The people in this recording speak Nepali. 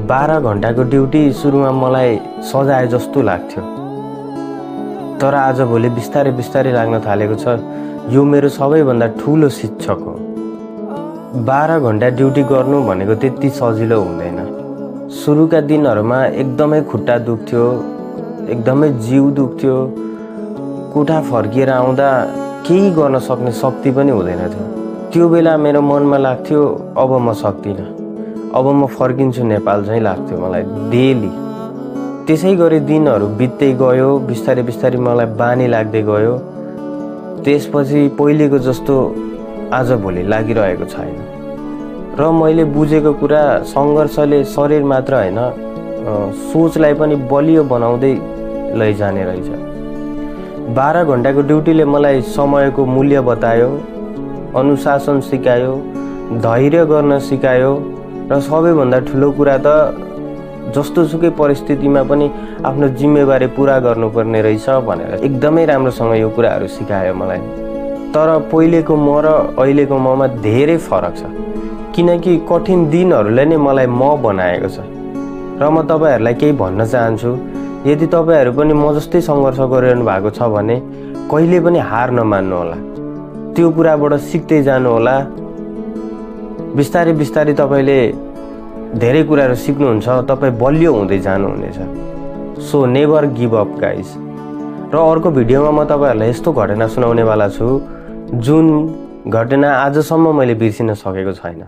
12 घण्टाको ड्युटी सुरुमा मलाई सजाए जस्तो लाग्थ्यो, तर आजभोलि बिस्तारै बिस्तारै लाग्न थालेको छ यो मेरो सबैभन्दा ठुलो शिक्षक हो। 12 घण्टा ड्युटी गर्नु भनेको त्यति सजिलो हुँदैन। सुरुका दिनहरूमा एकदमै खुट्टा दुख्थ्यो, एकदमै जिउ दुख्थ्यो। कोठा फर्किएर आउँदा केही गर्न सक्ने शक्ति पनि हुँदैन थियो। त्यो बेला मेरो मनमा लाग्थ्यो अब म सक्दिनँ, अब म फर्किन्छु नेपाल झैँ लाग्थ्यो मलाई डेली। त्यसै गरी दिनहरू बित्दै गयो, बिस्तारै बिस्तारै मलाई बानी लाग्दै गयो। त्यसपछि पहिलेको जस्तो आजभोलि लागिरहेको छैन र मैले बुझेको कुरा सङ्घर्षले शरीर मात्र होइन सोचलाई पनि बलियो बनाउँदै लैजाने रहेछ। 12 घण्टाको ड्युटीले मलाई समयको मूल्य बतायो, अनुशासन सिकायो, धैर्य गर्न सिकायो र सबैभन्दा ठुलो कुरा त जस्तोसुकै परिस्थितिमा पनि आफ्नो जिम्मेवारी पुरा गर्नुपर्ने रहेछ भनेर एकदमै राम्रोसँग यो कुराहरू सिकायो मलाई। तर पहिलेको म र अहिलेको ममा धेरै फरक छ, किनकि कठिन दिनहरूले नै मलाई म बनाएको छ। र म तपाईँहरूलाई केही भन्न चाहन्छु, यदि तपाईँहरू पनि म जस्तै सङ्घर्ष गरिरहनु भएको छ भने कहिले पनि हार नमान्नुहोला, त्यो कुराबाट सिक्दै जानुहोला। बिस्तारै बिस्तारै तपाईँले धेरै कुराहरू सिक्नुहुन्छ, तपाईँ बलियो हुँदै जानुहुनेछ। So never give up guys. र अर्को भिडियोमा म तपाईँहरूलाई यस्तो घटना सुनाउनेवाला छु जुन घटना आजसम्म मैले बिर्सिन सकेको छैन।